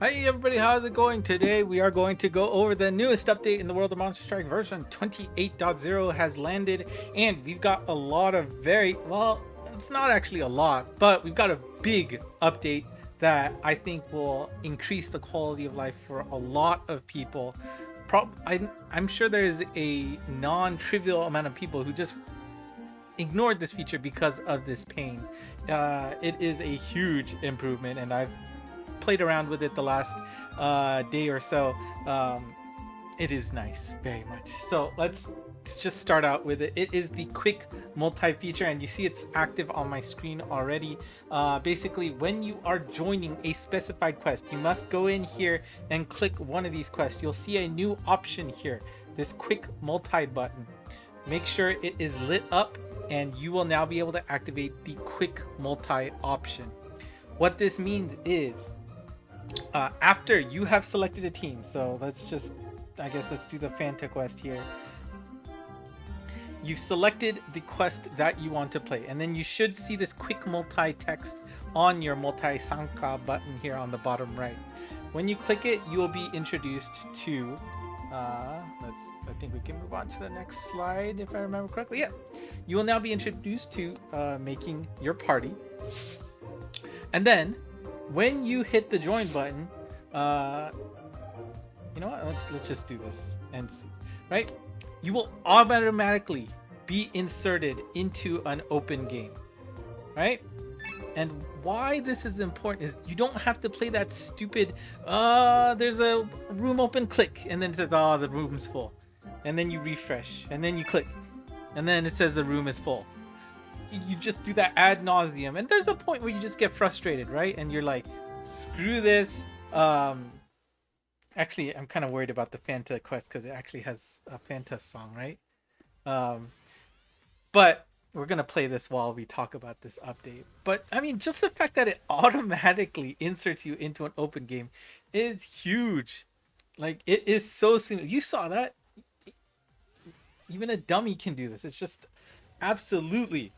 Hi everybody, how's it going? Today we are going to go over the newest update in the world of Monster Strike. Version 28.0 has landed, and we've got a lot of it's not actually a lot, but we've got a big update that I think will increase the quality of life for a lot of people. I'm sure there is a non-trivial amount of people who just ignored this feature because of this pain. It is a huge improvement, and I've played around with it the last day or so. It is nice, very much. So let's just start out with it. It is the quick multi-feature, and you see it's active on my screen already. Basically, when you are joining a specified quest, you must go in here and click one of these quests. You'll see a new option here, this quick multi button. Make sure it is lit up, and you will now be able to activate the quick multi option. What this means is after you have selected a team, so let's do the Fanta quest here. You've selected the quest that you want to play, and then you should see this quick multi text on your multi sanka button here on the bottom right. When you click it, you will be introduced to I think we can move on to the next slide if I remember correctly. Yeah, you will now be introduced to making your party, and then when you hit the join button, you know what? Let's just do this and see. Right, you will automatically be inserted into an open game. Right, and why this is important is you don't have to play that stupid there's a room open, click, and then it says the room's full, and then you refresh, and then you click, and then it says the room is full. You just do that ad nauseum, and there's a point where you just get frustrated, right? And you're like, screw this. Actually, I'm kind of worried about the Fanta quest because it actually has a Fanta song, right? But we're gonna play this while we talk about this update. But I mean, just the fact that it automatically inserts you into an open game is huge. Like, it is so seamless. You saw that. Even a dummy can do this. It's just absolutely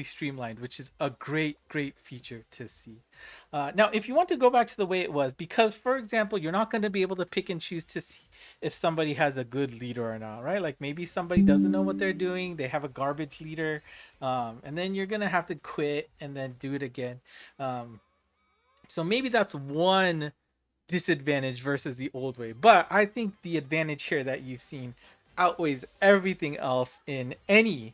streamlined, which is a great feature to see. Now if you want to go back to the way it was, because for example you're not going to be able to pick and choose to see if somebody has a good leader or not, right? Like maybe somebody doesn't know what they're doing, they have a garbage leader, and then you're going to have to quit and then do it again. So maybe that's one disadvantage versus the old way, but I think the advantage here that you've seen outweighs everything else in any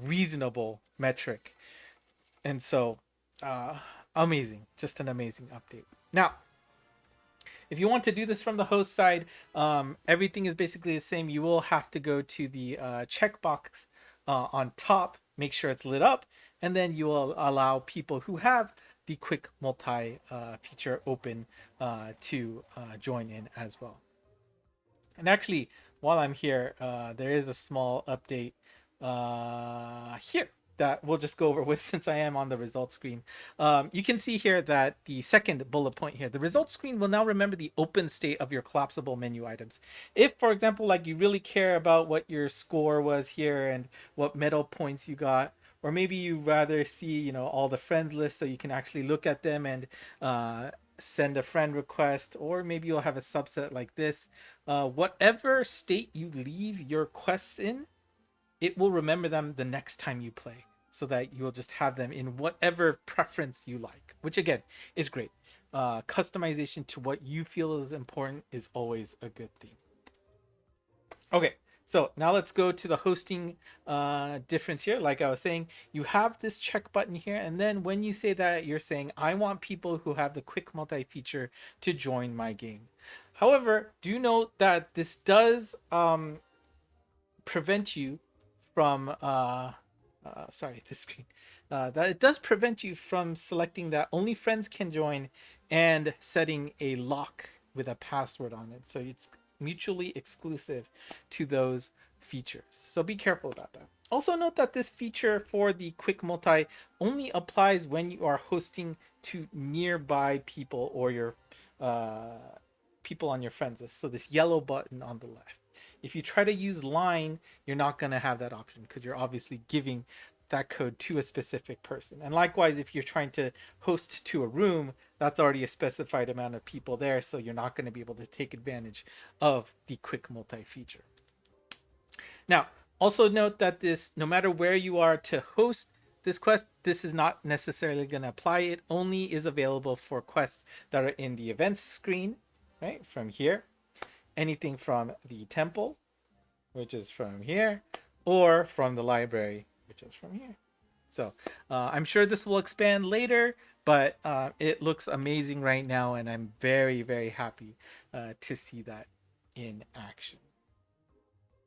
reasonable metric. And so amazing, just an amazing update. Now if you want to do this from the host side, everything is basically the same. You will have to go to the checkbox on top, make sure it's lit up, and then you will allow people who have the quick multi feature open to join in as well. And actually, while I'm here, there is a small update here that we'll just go over with since I am on the results screen. You can see here that the second bullet point here, the results screen will now remember the open state of your collapsible menu items. If, for example, like you really care about what your score was here and what medal points you got, or maybe you rather see, all the friends list so you can actually look at them and send a friend request, or maybe you'll have a subset like this. Whatever state you leave your quests in, it will remember them the next time you play, so that you'll just have them in whatever preference you like, which again is great. Customization to what you feel is important is always a good thing. Okay, so now let's go to the hosting difference here. Like I was saying, you have this check button here, and then when you say that, you're saying, I want people who have the quick multi feature to join my game. However, do note that this does prevent you from sorry, this screen, that it does prevent you from selecting that only friends can join and setting a lock with a password on it, so it's mutually exclusive to those features. So be careful about that. Also note that this feature for the quick multi only applies when you are hosting to nearby people or your people on your friends list, so this yellow button on the left. If you try to use line, you're not going to have that option because you're obviously giving that code to a specific person. And likewise, if you're trying to host to a room, that's already a specified amount of people there, so you're not going to be able to take advantage of the quick multi feature. Now, also note that this, no matter where you are to host this quest, this is not necessarily going to apply. It only is available for quests that are in the events screen, right? From here, anything from the temple, which is from here, or from the library, which is from here. So I'm sure this will expand later, but it looks amazing right now, and I'm very, very happy to see that in action.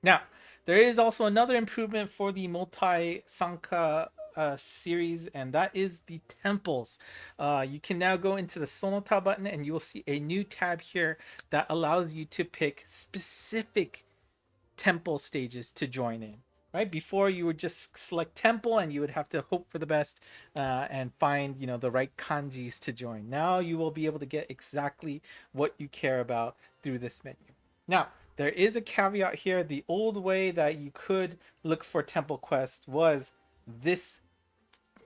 Now, there is also another improvement for the multi-sanka series, and that is the temples. You can now go into the Sonota button, and you will see a new tab here that allows you to pick specific temple stages to join in. Right, before you would just select temple and you would have to hope for the best and find, you know, the right kanjis to join. Now you will be able to get exactly what you care about through this menu. Now, there is a caveat here. The old way that you could look for temple quest was this,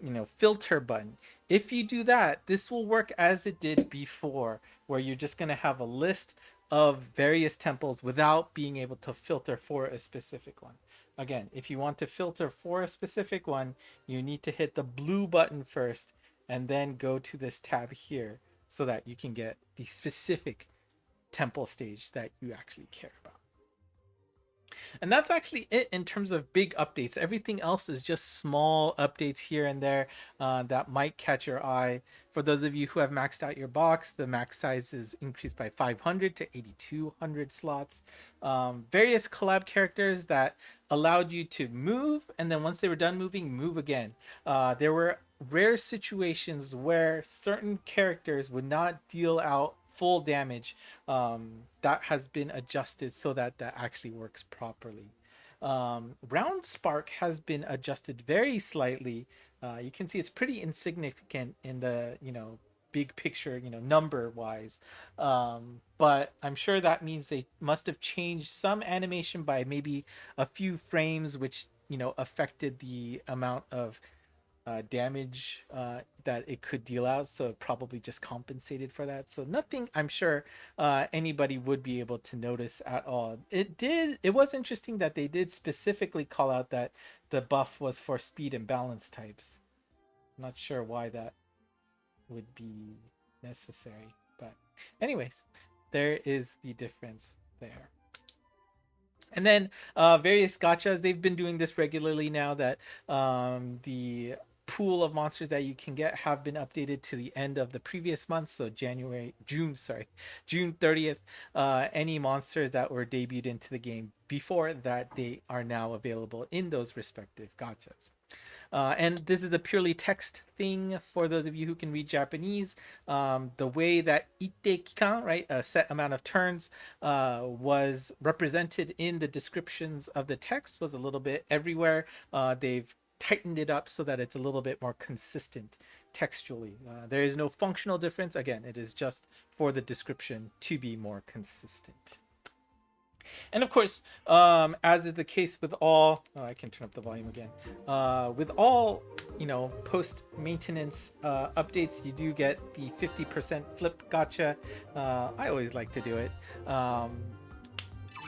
you know, filter button. If you do that, this will work as it did before, where you're just going to have a list of various temples without being able to filter for a specific one. Again, if you want to filter for a specific one, you need to hit the blue button first and then go to this tab here so that you can get the specific temple stage that you actually care about. And that's actually it in terms of big updates. Everything else is just small updates here and there that might catch your eye. For those of you who have maxed out your box, the max size is increased by 500 to 8,200 slots. Various collab characters that allowed you to move, and then once they were done moving, move again. There were rare situations where certain characters would not deal out full damage. That has been adjusted so that that actually works properly. Round spark has been adjusted very slightly. You can see it's pretty insignificant in the, you know, big picture, you know, number wise, but I'm sure that means they must have changed some animation by maybe a few frames, which, you know, affected the amount of damage that it could deal out, so it probably just compensated for that. So nothing I'm sure anybody would be able to notice at all. It was interesting that they did specifically call out that the buff was for speed and balance types. I'm not sure why that would be necessary, but anyways, there is the difference there. And then various gachas, they've been doing this regularly now that the pool of monsters that you can get have been updated to the end of the previous month, so June 30th. Any monsters that were debuted into the game before that date are now available in those respective gachas. And this is a purely text thing for those of you who can read Japanese. The way that ite kikan, right, a set amount of turns, was represented in the descriptions of the text was a little bit everywhere. They've tightened it up so that it's a little bit more consistent textually. There is no functional difference. Again, it is just for the description to be more consistent. And of course, as is the case with all, I can turn up the volume again. With all, you know, post maintenance updates, you do get the 50% flip gacha. I always like to do it.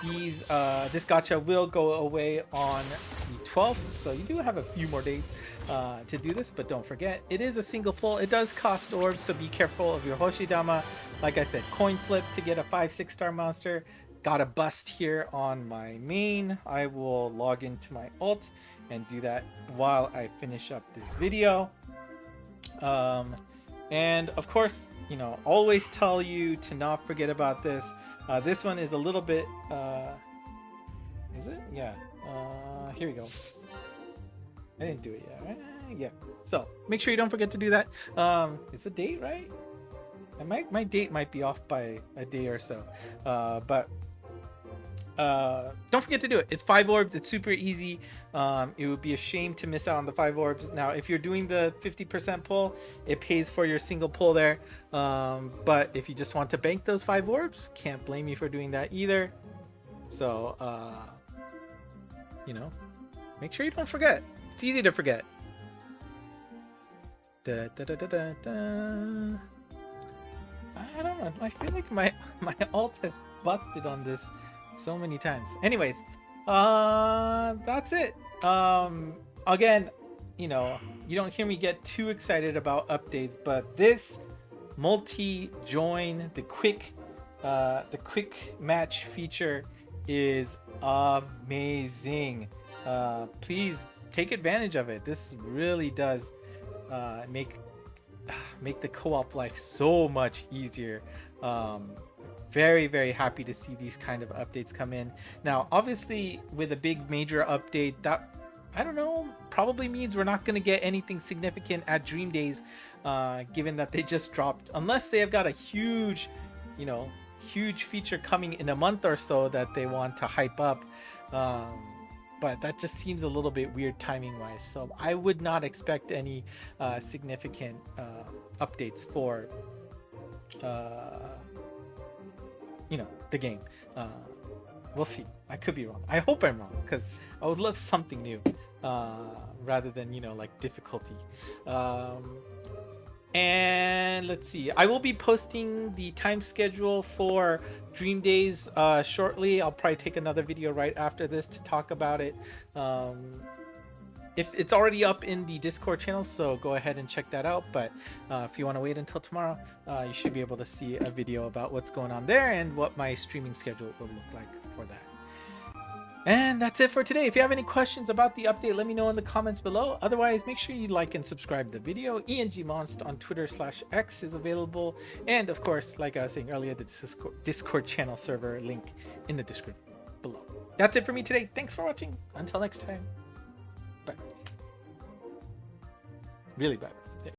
This gacha will go away on the 12th, so you do have a few more days to do this, but don't forget, it is a single pull. It does cost orbs, so be careful of your Hoshidama. Like I said, coin flip to get a 5-6 star monster. Got a bust here on my main. I will log into my alt and do that while I finish up this video. And of course, you know, always tell you to not forget about this. This one is a little bit, is it? Yeah. Here we go. I didn't do it yet, right? Yeah. So make sure you don't forget to do that. Is the date right? My date might be off by a day or so, but don't forget to do it. It's 5 orbs. It's super easy. It would be a shame to miss out on the 5 orbs. Now, if you're doing the 50% pull, it pays for your single pull there. But if you just want to bank those 5 orbs, can't blame you for doing that either. So, you know, make sure you don't forget. It's easy to forget. Da, da, da, da, da, da. I don't know. I feel like my alt has busted on this so many times. Anyways, that's it. Again, you know, you don't hear me get too excited about updates, but this multi-join, the quick match feature is amazing. Please take advantage of it. This really does make the co-op life so much easier. Very, very happy to see these kind of updates come in. Now, obviously, with a big major update, that, I don't know, probably means we're not going to get anything significant at Dream Days, given that they just dropped, unless they have got a huge, you know, huge feature coming in a month or so that they want to hype up. But that just seems a little bit weird timing wise. So I would not expect any significant updates for you know, the game. We'll see. I could be wrong. I hope I'm wrong, because I would love something new rather than, you know, like difficulty. And let's see, I will be posting the time schedule for Dream Days shortly. I'll probably take another video right after this to talk about it. If it's already up in the Discord channel, so go ahead and check that out. But if you want to wait until tomorrow, you should be able to see a video about what's going on there and what my streaming schedule will look like for that. And that's it for today. If you have any questions about the update, let me know in the comments below. Otherwise, make sure you like and subscribe to the video. ENGmonst on Twitter/X is available. And of course, like I was saying earlier, the Discord channel server link in the description below. That's it for me today. Thanks for watching. Until next time. Bye. Really bye.